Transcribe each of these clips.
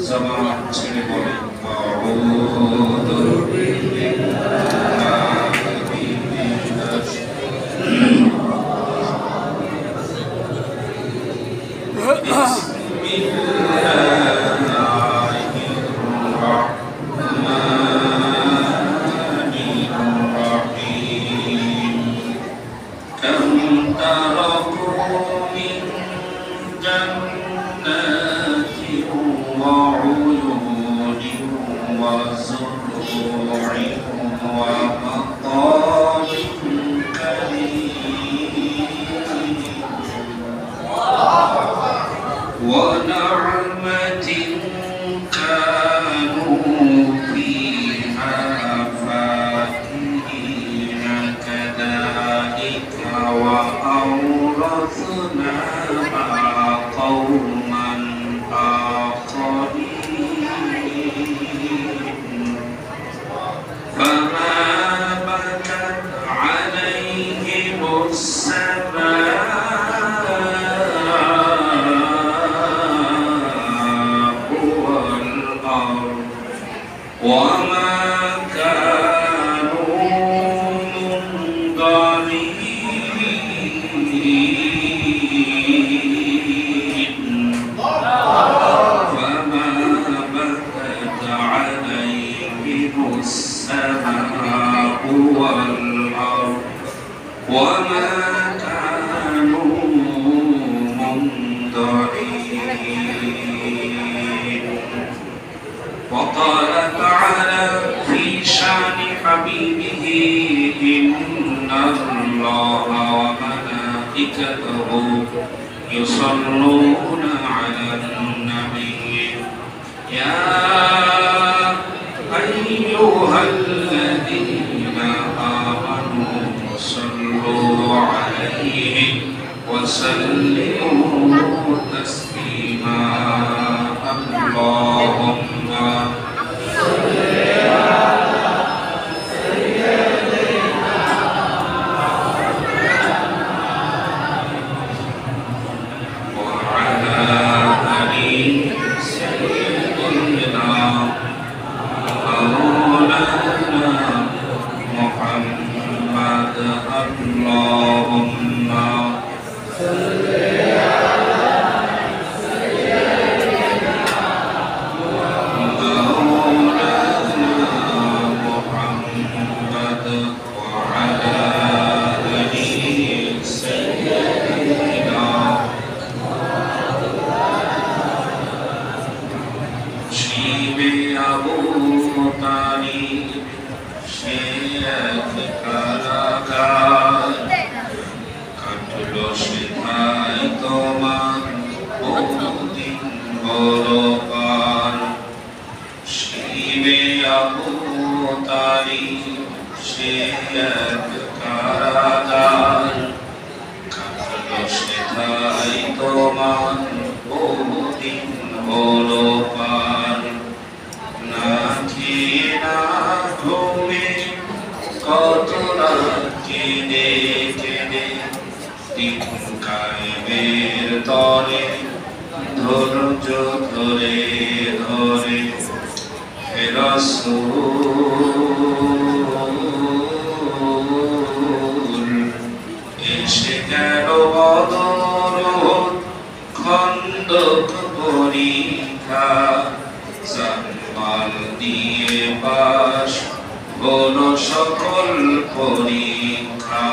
জবান ছেড়ে বলেন আউযু বিল্লাহি মিনাশ ونعمة كانوا فيها فاكهين كذلك وأورثناها قوما آخرين فما بكت عليهم وما كانوا منظرين فما بكت عليهم السماء والأرض وما كانوا منظرين وقال تعالى في شان حبيبه إن الله وملائكته يصلون على النبي يا أيها الذين آمنوا صلوا عليه وسلموا تسليما اللهم সকল পরীক্ষা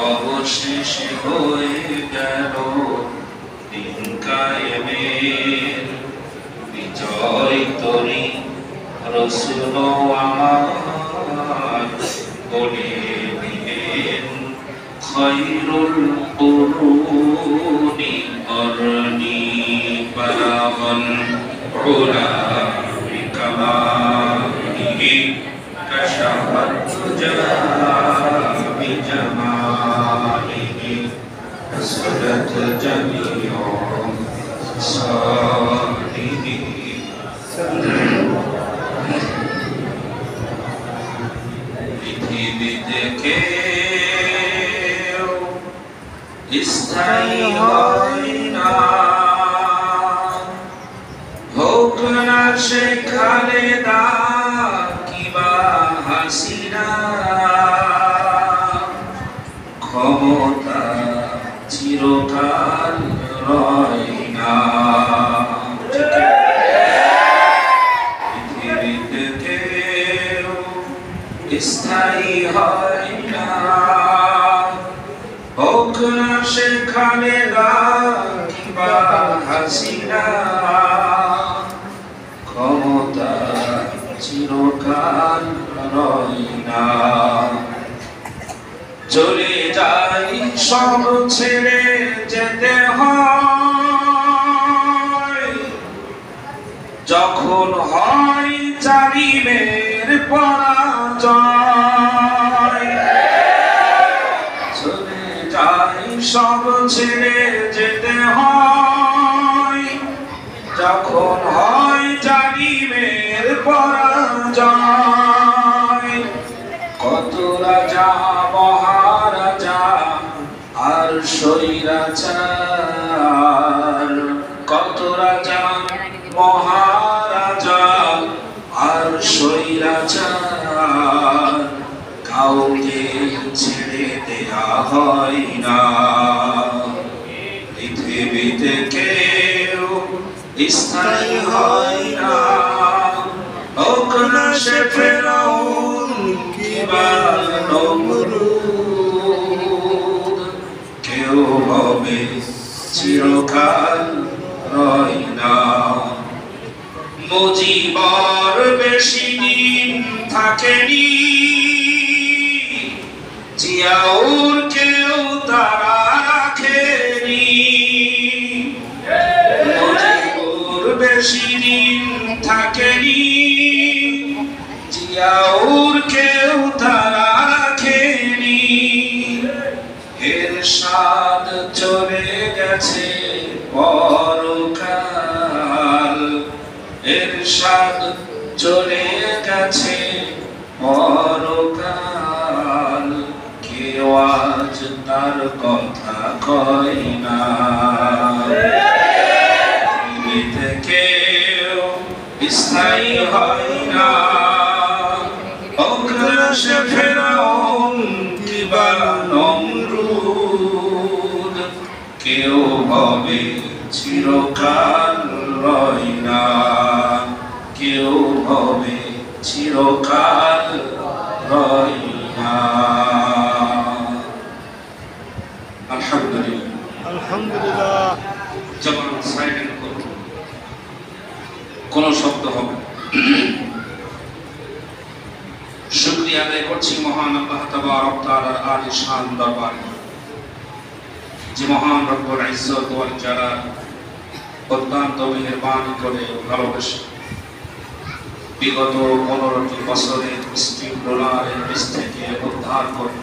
অবশেষে হয়ে গেল দিন কায়েমের বিজয় তরি রসুল আমার বলে দিলেন খৈরুল কুরুনি করনি বালাগল উলা বিকামালিহি كشفت تجا بجماله فسدت جميع خصاله পৃথিবীতে কেউ স্থায়ী হয় না হোক হোক না সে খালেদা কিবা হাসিনা, ক্ষমতা চিরকাল রয় না। পৃথিবীতে কেউ স্থায়ী হয় না, হোক না সে খালেদা কিবা হাসিনা, ক্ষমতা চিরকাল রয় না। চলে যাই সব ছেড়ে যেতে হয়, যখন হয় জালিমের পরাজয়। চলে যাই সব ছেড়ে যেতে হয়, যখন হয় জালিমের পরাজয়। কত রাজা মহারাজা আর স্বৈরাচার, কত রাজা মহারাজা আর স্বৈরাচার, কাউকে ছেড়ে দেয়া হয় না। পৃথিবীতে কেউ স্থায়ী হয় না, হোক না সে ফেরাউন কিংবা নমরুদ, কেউ হবে চিরকাল রয় না। মুজিবর বেশি দিন থাকেনি, জিয়াউর কেউ তারা রাখেনি। মুজিবর বেশি দিন থাকেনি, জিয়াউর কেউ তারা রাখেনি। এরশাদ চলে গেছে পরকাল, এরশাদ চলে গেছে পরকাল, কেউ আজ তার কথা কয় না। পৃথিবীতে কেউ স্থায়ী হয় না, হোক না সে ফেরাউন কিংবা নমরুদ, কেউ হবে চিরকাল রয় না, কেউ হবে চিরকাল রয় না। আলহামদুলিল্লাহ, আলহামদুলিল্লাহ। যেমন সাইলেন্ট করুন, কোন শব্দ হবে না। শুকরিয়া আদায় করছি মহান আল্লাহ তাবারক তাআলার আলিশান দরবারে, যে মহান রব্বুল ইজ্জত ওয়াল জালাল অত্যন্ত মেহেরবানি করে ভালোবেসে বিগত 15টি বছরের শৃঙ্খলার নিচ থেকে উদ্ধার করে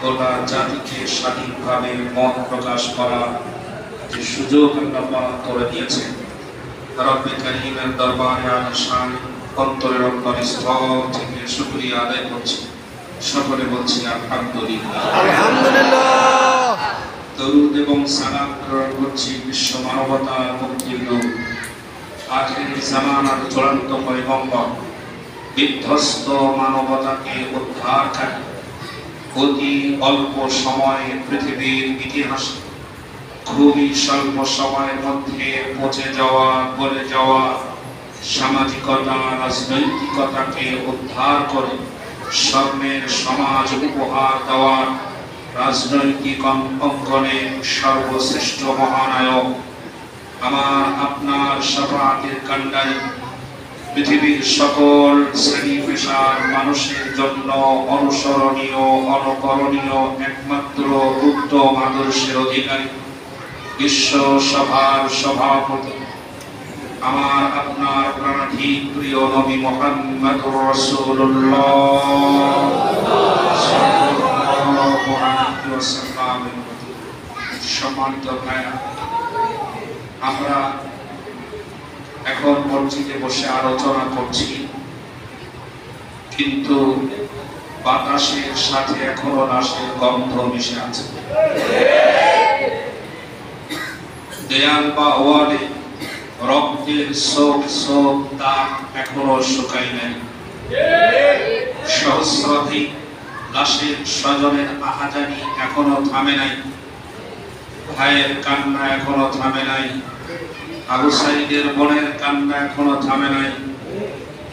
গোটা জাতিকে স্বাধীনভাবে মত প্রকাশ করার যে সুযোগ আল্লাহ পাক করে দিয়েছেন, রব্বে কারীমের দরবারে আলিশান অন্তরের অন্তরস্থল থেকে শুকরিয়া আদায় করছি। সকলে বলছি আলহামদুলিল্লাহ, আলহামদুলিল্লাহ। দরুদ এবং সালাম প্রেরণ করছি বিশ্ব মানবতার মুক্তির দূত, আখিরি জামানার চূড়ান্ত পয়গম্বর, বিধ্বস্ত মানবতাকে উদ্ধারকারী, অতি অল্প সময়ে পৃথিবীর ইতিহাসে খুবই স্বল্প সময়ের মধ্যে পচে যাওয়া, গলে যাওয়া সামাজিকতা, রাজনৈতিকতাকে উদ্ধার করে স্বর্ণের সমাজ উপহার দেওয়ার রাজনৈতিক অঙ্গনে সর্বশ্রেষ্ঠ মহানায়ক, আমার আপনার শাফাআতের কান্ডারি, পৃথিবীর সকল শ্রেণী পেশার মানুষের জন্য অনুসরণীয়, অনুকরণীয় একমাত্র উত্তম আদর্শের অধিকারী, বিশ্ব সভার সভাপতি, আমার আপনার প্রাণাধিক প্রিয় নবী মুহাম্মদুর রাসূলুল্লাহ সাল্লাল্লাহু আলাইহি ওয়াসাল্লাম। সম্মানিত ভাইরা, আমরা এখন মসজিদে বসে আলোচনা করছি, কিন্তু বাতাসের সাথে এখনো লাশের গন্ধ মিশে আছে। দেয়াল বা ওয়ালে রক্তের শোক শোক দাগ এখনো শুকায় নাই। সহস্রাধিক লাশের স্বজনের আহাজারি এখনো থামে নাই। ভাইয়ের কান্না এখনো থামে নাই। আবু সাঈদের বোনের কান্না এখনো থামে নাই।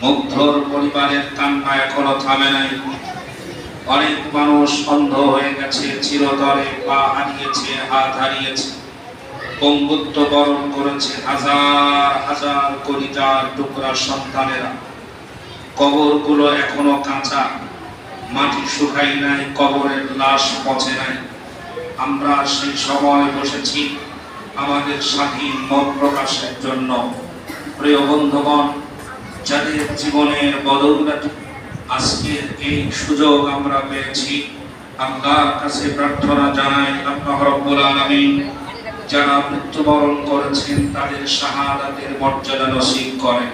মুগ্ধর পরিবারের কান্না এখনো থামে নাই। অনেক মানুষ অন্ধ হয়ে গেছে, চিরতরে পা হারিয়েছে, হাত হারিয়েছে, পঙ্গুত্ব বরণ করেছে হাজার হাজার কলিজার টুকরা সন্তানেরা। কবরগুলো এখনো কাঁচা, মাটি শুকাই নাই, কবরের লাশ পচে নাই। আমরা সেই সময় বসেছি আমাদের স্বাধীন মত প্রকাশের জন্য। প্রিয় বন্ধুগণ, যাদের জীবনের বদৌলতে আজকের এই সুযোগ আমরা পেয়েছি, আল্লাহর কাছে প্রার্থনা জানাই আল্লাহ রাব্বুল আলামিন যারা মৃত্যুবরণ করেছেন তাদের শাহাদাতের মর্যাদা নসিব করেন।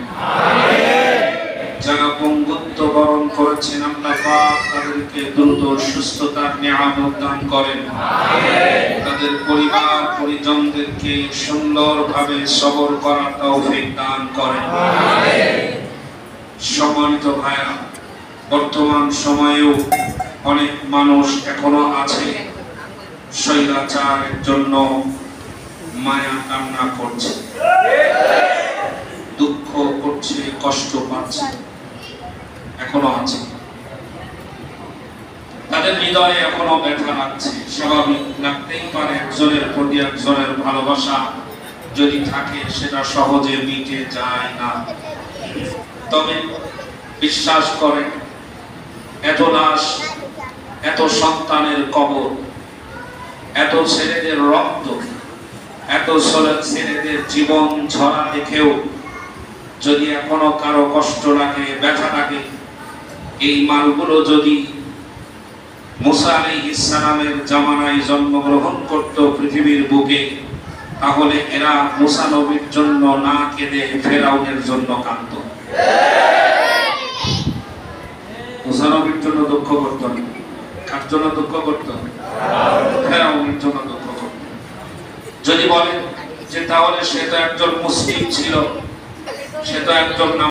যারা পঙ্গুত্ব বরণ করেছেন আল্লাহ পাক তাদেরকে দ্রুত সুস্থতার নিয়ামত দান করেন। তাদের পরিবার পরিজনদেরকে সুন্দরভাবে সবর করার তৌফিক দান করেন। সম্মানিত ভাইরা, বর্তমান সময়েও অনেক মানুষ এখনো আছে স্বৈরাচারের জন্য মায়া কান্না করছে, দুঃখ করছে, কষ্ট পাচ্ছে, এখনো আছে। তাদের হৃদয়ে এখনো ব্যথা লাগছে। স্বাভাবিক লাগতেই পারে, একজনের প্রতি একজনের ভালোবাসা যদি থাকে সেটা সহজে মিটে যায় না। তবে বিশ্বাস করেন, এত লাশ, এত সন্তানের কবর, এত ছেলেদের রক্ত, এত ছেলেদের জীবন ঝরা দেখেও যদি এখনো কারো কষ্ট লাগে, ব্যথা লাগে, এই মালগুলো যদি মুসা আলাইহিস সালামের জামানায় জন্মগ্রহণ করত পৃথিবীর বুকে, তাহলে এরা মুসা নবীর জন্য না কেঁদে ফেরাউনের জন্য কাঁদত। মুসা নবীর জন্য দুঃখ করত না, কার জন্য দুঃখ করত? ফেরাউনের জন্য দুঃখ করত। যদি বলেন যে তাহলে সে তো একজন মুসলিম ছিল, সে তো একজন